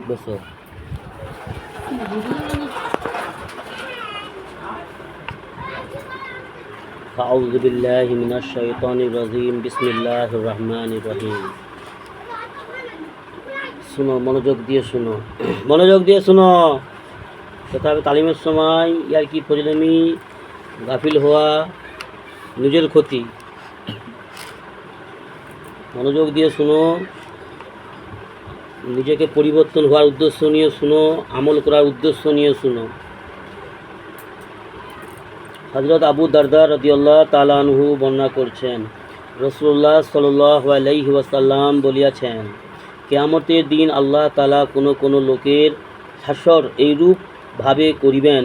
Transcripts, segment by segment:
বসো। আউযু বিল্লাহি মিনাশ শাইতানির রাজিম। বিসমিল্লাহির রহমানির রহিম। শুনো, মনোযোগ দিয়ে শুনো, মনোযোগ দিয়ে শুনো। সেটা হবে তালিমের সময় ইয়ার কি ফজলামি, গাফিল হওয়া, নিজের ক্ষতি। মনোযোগ দিয়ে শুনো, নিজেকে পরিবর্তন হওয়ার উদ্দেশ্য নিয়ে শুনো, আমল করার উদ্দেশ্য নিয়ে শুনো। হযরত আবু দারদা রাদিয়াল্লাহু তাআলা আনহু বর্ণনা করছেন, রাসূলুল্লাহ সাল্লাল্লাহু আলাইহি ওয়াসাল্লাম বলিয়াছেন, কিয়ামতের দিন আল্লাহ তাআলা কোনো লোকের হাসর এইরূপ ভাবে করিবেন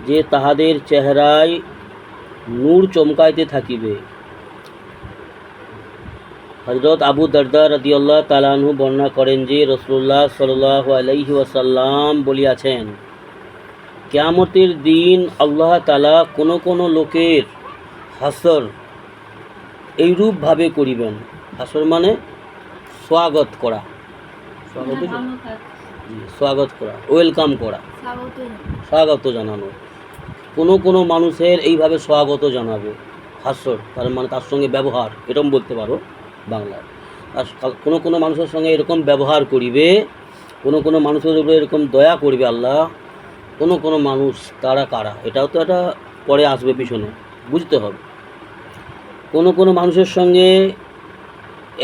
যে তাহাদের চেহারায় নূর চমকাইতে থাকিবে। হযরত আবু দারদা রাদিয়াল্লাহু তাআলা আনহু বর্ণনা করেন যে রাসূলুল্লাহ সাল্লাল্লাহু আলাইহি ওয়াসাল্লাম বলিয়াছেন, কিয়ামতের দিন আল্লাহ তাআলা কোনো লোকের হাসর এইরূপভাবে করিবেন। হাসর মানে স্বাগত করা, স্বাগত করা, ওয়েলকাম করা, স্বাগত জানানো। কোনো মানুষের এইভাবে স্বাগত জানাবে। হাসর তার মানে তার সঙ্গে ব্যবহার, এরকম বলতে পারো বাংলায়। আর কোনো মানুষের সঙ্গে এরকম ব্যবহার করিবে, কোনো মানুষের উপরে এরকম দয়া করবে আল্লাহ। কোনো মানুষ, তারা কারা, এটাও তো একটা পরে আসবে, পিছনে বুঝতে হবে। কোনো মানুষের সঙ্গে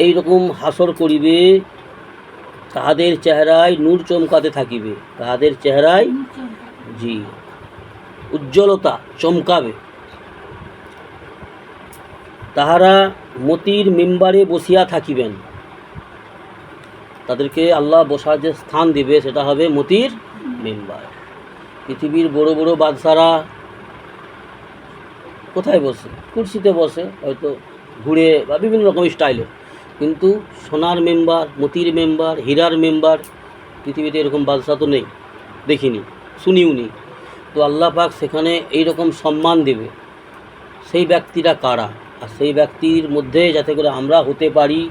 এই রকম হাসর করিবে, তাহাদের চেহারায় নূর চমকাতে থাকিবে, তাহাদের চেহারায় জি উজ্জ্বলতা চমকাবে। তাহারা মতির মিম্বারে বসিয়া থাকিবেন। তাদেরকে আল্লাহ বসার যে স্থান দিবে সেটা হবে মতির মিম্বার। পৃথিবীর বড় বড় বাদশারা কোথায় বসে? কুরসিতে বসে, হয়তো ঘুরে বা বিভিন্ন রকম স্টাইলে। কিন্তু সোনার মেম্বার, মতির মেম্বার, হীরার মেম্বার, পৃথিবীতে এরকম বাদশা তো নেই, দেখিনি, শুনিওনি। তো আল্লাহ পাক সেখানে এই রকম সম্মান দেবে। সেই ব্যক্তিরা কারা? আর সেই ব্যক্তির মধ্যে যাতে করে আমরা হতে পারি,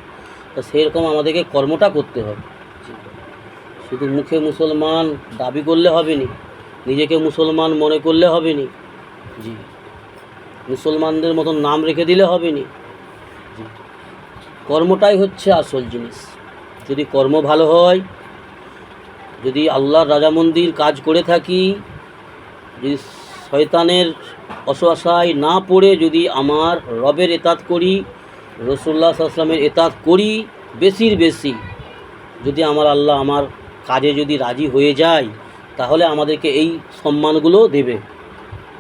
তা সেরকম আমাদেরকে কর্মটা করতে হবে। শুধু মুখে মুসলমান দাবি করলে হবে না, নিজেকে মুসলমান মনে করলে হবে না, জি মুসলমানদের মতন নাম রেখে দিলে হবে না। জি কর্মটাই হচ্ছে আসল জিনিস। যদি কর্ম ভালো হয়, যদি আল্লাহর রাজামন্দির কাজ করে থাকি, যদি শয়তানের অসহায় না পড়ে যদি আমার রবের এতাত করি, রাসূলুল্লাহ সাল্লাল্লাহু আলাইহি ওয়াসাল্লামের এতাত করি বেশির বেশি, যদি আমার আল্লাহ আমার কাজে যদি রাজি হয়ে যায়, তাহলে আমাদেরকে এই সম্মানগুলো দেবে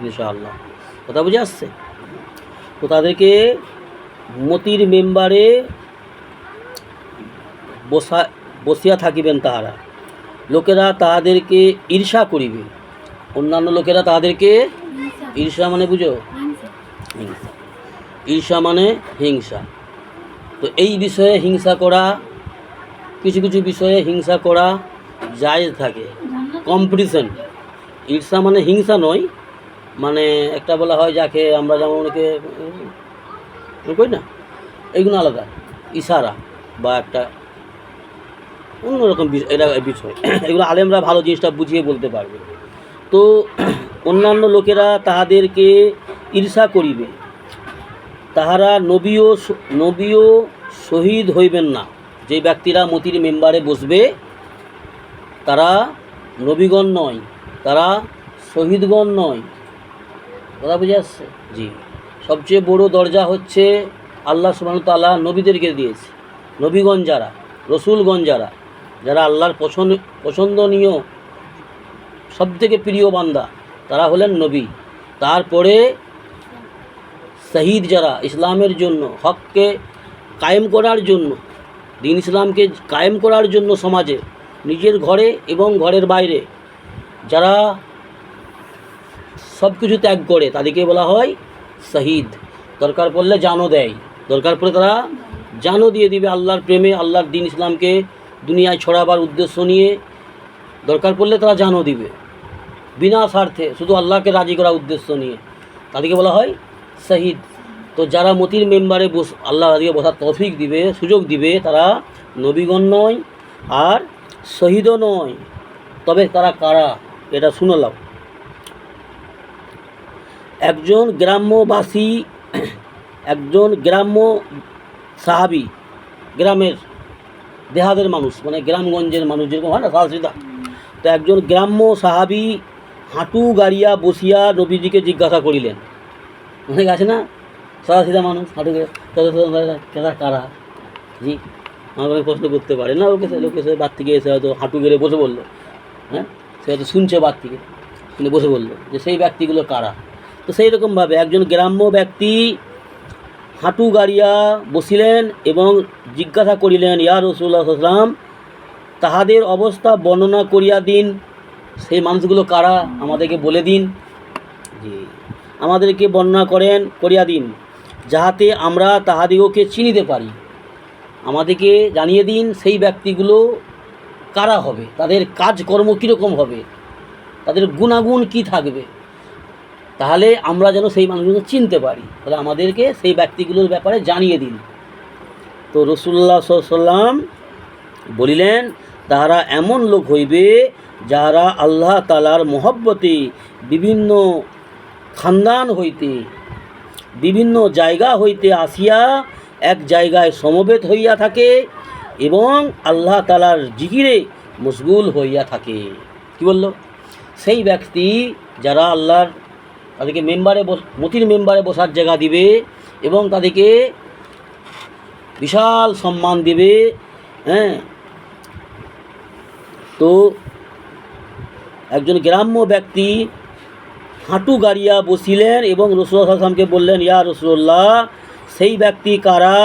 ইনশাআল্লাহ। কথা বুঝে আসছে? তো তাদেরকে মতির মেম্বারে বসিয়া থাকিবেন তাহারা। লোকেরা তাহাদেরকে ঈর্ষা করিবে। অন্যান্য লোকেরা তাহাদেরকে ঈর্ষা মানে বুঝো, হিংসা। ঈর্ষা মানে হিংসা। তো এই বিষয়ে হিংসা করা, কিছু বিষয়ে হিংসা করা জায়েজ থাকে, কম্পিটিশন। ঈর্ষা মানে হিংসা নয়, মানে একটা বলা হয় যাকে আমরা যেমন অনেকে কই না, এইগুলো আলাদা, ইশারা বা একটা অন্যরকম এটা বিষয়। এগুলো আলেমরা ভালো জিনিসটা বুঝিয়ে বলতে পারবে। তো অন্যান্য লোকেরা তাহাদেরকে ঈর্ষা করিবে। তাহারা নবীও শহীদ হইবেন না। যে ব্যক্তিরা মতির মেম্বারে বসবে তারা নবীগণ নয়, তারা শহীদগণ নয়। কথা বুঝে আসছে? জি সবচেয়ে বড় দরজা হচ্ছে আল্লাহ সুবহানাহু ওয়া তাআলা নবীদেরকে দিয়েছে। নবীগণ যারা, রসুলগণ যারা আল্লাহর পছন্দনীয় সবথেকে প্রিয় বান্দা, তারা হলেন নবী। তারপরে শহীদ যারা ইসলামের জন্য, হককে কায়েম করার জন্য, দিন ইসলামকে কায়েম করার জন্য সমাজে, নিজের ঘরে এবং ঘরের বাইরে যারা সব কিছু ত্যাগ করে, তাদেরকে বলা হয় শহীদ। দরকার পড়লে জানও দেয়, দরকার পড়লে তারা জানও দিয়ে দিবে আল্লাহর প্রেমে, আল্লাহর দিন ইসলামকে দুনিয়ায় ছড়াবার উদ্দেশ্য নিয়ে। দরকার পড়লে তারা জানও দিবে বিনা স্বার্থে, শুধু আল্লাহকে রাজি করার উদ্দেশ্য নিয়ে, তাদেরকে বলা হয় শহীদ। তো যারা মতির মেম্বারে আল্লাহ তাদেরকে বসার তৌফিক দিবে, সুযোগ দিবে, তারা নবীগণ নয়, আর শহীদও নয়। তবে তারা কারা এটা শুনে নাও। একজন গ্রাম্যবাসী, একজন গ্রাম্য সাহাবি, গ্রামের দেহাদের মানুষ, মানে গ্রামগঞ্জের মানুষ যেরকম হয় না সাহসিদা, তো একজন গ্রাম্য সাহাবি হাঁটু গাড়িয়া বসিয়া নবীজিকে জিজ্ঞাসা করিলেন। অনেক আছে না সাদা মানুষ হাঁটু কেদা কারা, জি আমাকে প্রশ্ন করতে পারে না, ওকে লোকে সে বাদ থেকে এসে হয়তো হাঁটু গেড়ে বসে বললো, হ্যাঁ সে হয়তো শুনছে বাদ থেকে, কিন্তু বসে বললো যে সেই ব্যক্তিগুলো কারা। তো সেই রকমভাবে একজন গ্রাম্য ব্যক্তি হাঁটু গাড়িয়া বসিলেন এবং জিজ্ঞাসা করিলেন, ইয়া রাসূলুল্লাহ সাল্লাল্লাহু আলাইহি ওয়াসাল্লাম, তাহাদের অবস্থা বর্ণনা করিয়া দিন, সেই মানুষগুলো কারা আমাদেরকে বলে দিন। জি আমাদেরকে বর্ণনা করিয়া দিন, যাহাতে আমরা তাহাদিগকে চিনিতে পারি। আমাদেরকে জানিয়ে দিন সেই ব্যক্তিগুলো কারা হবে, তাদের কাজকর্ম কীরকম হবে, তাদের গুণাগুণ কি থাকবে, তাহলে আমরা যেন সেই মানুষগুলো চিনতে পারি, তাহলে আমাদেরকে সেই ব্যক্তিগুলোর ব্যাপারে জানিয়ে দিন। তো রাসূলুল্লাহ সাল্লাল্লাহু আলাইহি ওয়াসাল্লাম বলিলেন, তাহারা এমন লোক হইবে যাহারা আল্লাহ তাআলার মহব্বতে বিভিন্ন খানদান হইতে, বিভিন্ন জায়গা হইতে আসিয়া এক জায়গায় সমবেত হইয়া থাকে এবং আল্লাহ তাআলার জিকিরে মশগুল হইয়া থাকে। কি বলল? সেই ব্যক্তি যারা আল্লাহর, তাদেরকে মতির মেম্বারে বসার জায়গা দিবে এবং তাদেরকে বিশাল সম্মান দেবে। হ্যাঁ, তো একজন গ্রাম্য ব্যক্তি হাঁটু গাড়িয়া বসিলেন এবং রাসূলুল্লাহ সাল্লাল্লাহু আলাইহি ওয়াসাল্লামকে বললেন, ইয়া রাসূলুল্লাহ, সেই ব্যক্তি কারা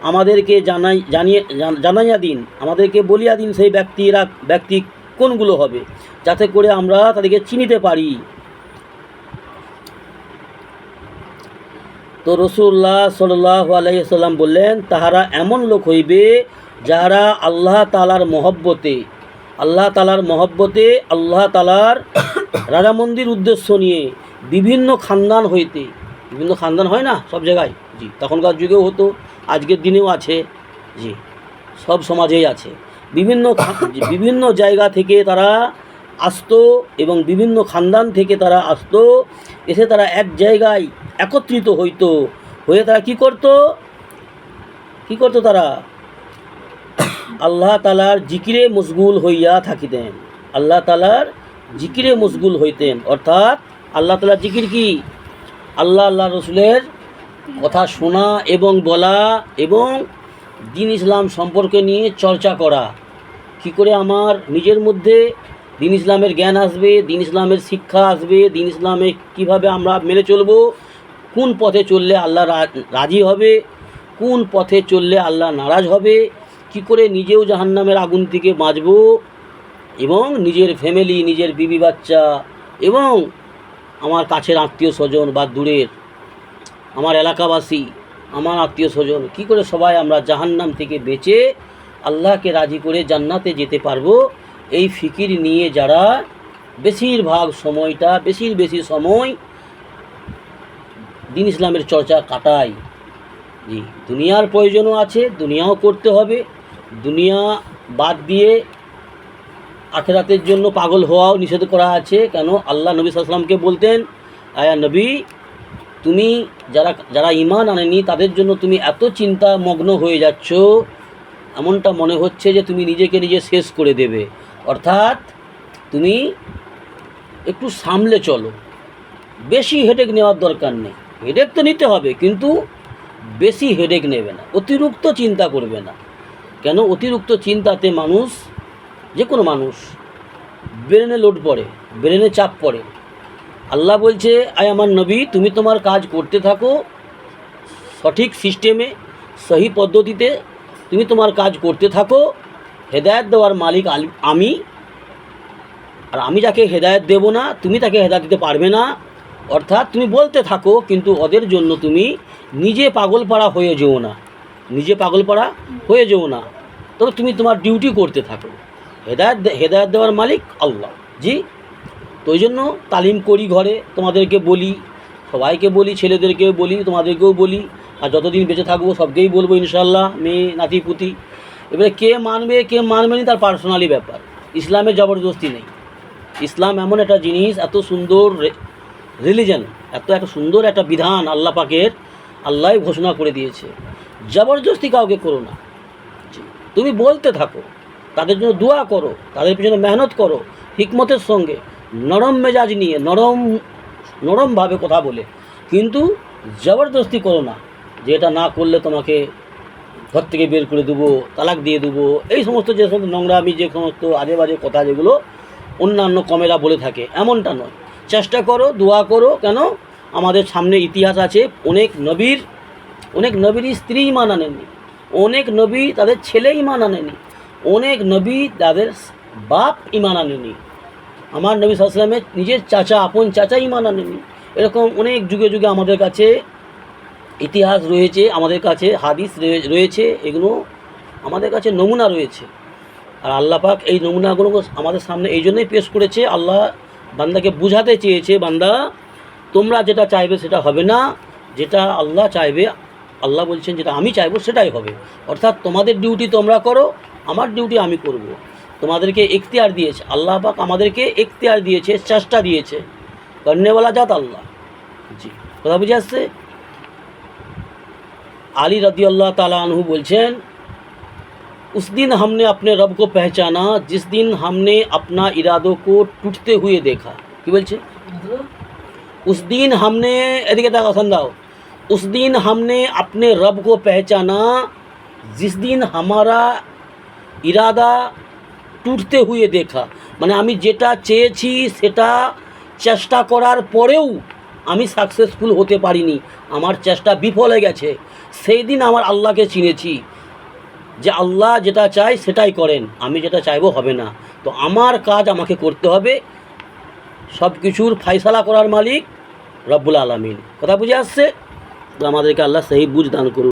আমাদেরকে জানাইয়া দিন, আমাদেরকে বলিয়া দিন সেই ব্যক্তি কোনগুলো হবে, যাতে করে আমরা তাদেরকে চিনিতে পারি। তো রাসূলুল্লাহ সাল্লাল্লাহু আলাইহি ওয়াসাল্লাম বললেন, তাহারা এমন লোক হইবে যাহারা আল্লাহ তাআলার মহব্বতে, আল্লাহ তাআলার রাজামন্দির উদ্দেশ্য নিয়ে বিভিন্ন খানদান হইতে, বিভিন্ন খানদান হয় না সব জায়গায়, জি তখনকার যুগেও হতো, আজকের দিনেও আছে, জি সব সমাজেই আছে, বিভিন্ন জায়গা থেকে তারা আসতো এবং বিভিন্ন খানদান থেকে তারা আসতো, এসে তারা এক জায়গায় একত্রিত হয়ে তারা কি করতো তারা আল্লাহ তাআলার জিকিরে মশগুল হইয়া থাকিতেন, আল্লাহ তাআলার জিকিরে মশগুল হইতেন। অর্থাৎ আল্লাহ তাআলার জিকির কি? আল্লাহ রসুলের কথা শোনা এবং বলা এবং দ্বীন ইসলাম সম্পর্কে নিয়ে চর্চা করা। কি করে আমার নিজের মধ্যে দ্বীন ইসলামের জ্ঞান আসবে, দ্বীন ইসলামের শিক্ষা আসবে, দ্বীন ইসলামে কিভাবে আমরা মেনে চলবো, কোন পথে চললে আল্লাহ রাজি হবে, কোন পথে চললে আল্লাহ নারাজ হবে, কি করে নিজেও জাহান্নামের আগুন থেকে বাঁচব এবং নিজের ফ্যামিলি, নিজের বিবি বাচ্চা এবং আমার কাছের আত্মীয় স্বজন বা দূরের আমার এলাকাবাসী, আমার আত্মীয় স্বজন, কী করে সবাই আমরা জাহান্নাম থেকে বেঁচে আল্লাহকে রাজি করে জান্নাতে যেতে পারবো, এই ফিকির নিয়ে যারা বেশিরভাগ সময়টা বেশি সময় দ্বীন ইসলামের চর্চা কাটায়। জি দুনিয়ার প্রয়োজনও আছে, দুনিয়াও করতে হবে, দুনিয়া বাদ দিয়ে আখিরাতের জন্য পাগল হওয়াও নিষেধ করা আছে। কেন? আল্লাহ নবী সাল্লাল্লাহু আলাইহি ওয়াসাল্লামকে বলতেন, আয়া নবী, তুমি যারা ঈমান আনেনি তাদের জন্য তুমি এত চিন্তা মগ্ন হয়ে যাচ্ছ, এমনটা মনে হচ্ছে যে তুমি নিজেকে নিজে শেষ করে দেবে। অর্থাৎ তুমি একটু সামলে চলো, বেশি হেডেক নেওয়ার দরকার নেই। হেডেক তো নিতে হবে, কিন্তু বেশি হেডেক নেবে না, অতিরিক্ত চিন্তা করবে না। কেন? অতিরিক্ত চিন্তাতে যে কোনো মানুষ ব্রেনে লোড পড়ে, ব্রেনে চাপ পড়ে। আল্লাহ বলছে, আয় আমার নবী, তুমি তোমার কাজ করতে থাকো সঠিক সিস্টেমে, সহি পদ্ধতিতে তুমি তোমার কাজ করতে থাকো। হেদায়েত দেওয়ার মালিক আমি, আর আমি যাকে হেদায়েত দেব না তুমি তাকে হেদায়েত দিতে পারবে না। অর্থাৎ তুমি বলতে থাকো, কিন্তু ওদের জন্য তুমি নিজে পাগলপাড়া হয়ে যেও না, তবে তুমি তোমার ডিউটি করতে থাকো। হেদায়েত দেওয়ার মালিক আল্লাহ। জি, তো ওই জন্য তালিম করি ঘরে, তোমাদেরকে বলি, সবাইকে বলি, ছেলেদেরকেও বলি, তোমাদেরকেও বলি, আর যতদিন বেঁচে থাকবো সবকেই বলবো ইনশাআল্লাহ, মেয়ে নাতি পুতি, এবারে কে মানবে কে মানবে না তার পার্সোনালি ব্যাপার। ইসলামে জবরদস্তি নেই। ইসলাম এমন একটা জিনিস, এত সুন্দর রিলিজন, এত সুন্দর একটা বিধান আল্লাহ পাকের, আল্লাহ ঘোষণা করে দিয়েছে। জবরদস্তি কাউকে করো না, তুমি বলতে থাকো, তাদের জন্য দোয়া করো, তাদের পিছনে মেহনত করো, হিকমতের সঙ্গে, নরম মেজাজ নিয়ে, নরমভাবে কথা বলে, কিন্তু জবরদস্তি করো না যে এটা না করলে তোমাকে ঘর থেকে বের করে দেবো, তালাক দিয়ে দেবো, এই সমস্ত যে সমস্ত নোংরামি, যে সমস্ত আজে বাজে কথা যেগুলো অন্যান্য কমেরা বলে থাকে, এমনটা নয়। চেষ্টা করো, দোয়া করো। কেন? আমাদের সামনে ইতিহাস আছে, অনেক নবীর স্ত্রী ঈমান আনেনি, অনেক নবী তাদের ছেলে ঈমান আনেনি, অনেক নবী তাদের বাপ ঈমান আনেনি। আমার নবী সাল্লাল্লাহু আলাইহি ওয়াসাল্লামের নিজের চাচা, আপন চাচা ঈমান আনেনি। এরকম অনেক যুগে যুগে আমাদের কাছে ইতিহাস রয়েছে, আমাদের কাছে হাদিস রয়েছে, এগুলো আমাদের কাছে নমুনা রয়েছে। আর আল্লাহ পাক এই নমুনাগুলো আমাদের সামনে এই জন্যই পেশ করেছে। আল্লাহ বান্দাকে বুঝাতে চেয়েছে, বান্দা তোমরা যেটা চাইবে সেটা হবে না, যেটা আল্লাহ চাইবে, আল্লাহ বলছেন যেটা আমি চাইবো সেটাই হবে। অর্থাৎ তোমাদের ডিউটি তোমরা করো, আমার ডিউটি আমি করব। তোমাদেরকে এখতিয়ার দিয়েছে আল্লাহ পাক, আমাদেরকে এখতিয়ার দিয়েছে, চেষ্টা দিয়েছে। করনেওয়ালা জাত আল্লাহ। জি, কথা বুঝে আসছে? আলী रज़ियल्लाहु ताला अन्हु बोलছেন, उस दिन हमने अपने रब को पहचाना जिस दिन हमने अपना इरादों को टूटते हुए देखा। কি বলছে? उस दिन हमने, এদিকে তাকাও সন্ধাও, उस दिन हमने अपने रब को पहचाना जिस दिन हमारा इरादा टूटते हुए देखा। মানে আমি যেটা চেয়েছি সেটা চেষ্টা করার পরেও আমি সাকসেসফুল হতে পারিনি, আমার চেষ্টা বিফল হয়ে গেছে, সেই দিন আমার আল্লাহকে চিনেছি যে আল্লাহ যেটা চায় সেটাই করেন, আমি যেটা চাইবো হবে না। তো আমার কাজ আমাকে করতে হবে, সব কিছুর ফায়সালা করার মালিক রব্বুল আলামিন। কথা বুঝে আসছে? তো আমাদেরকে আল্লাহ সেই বুঝ দান করুন।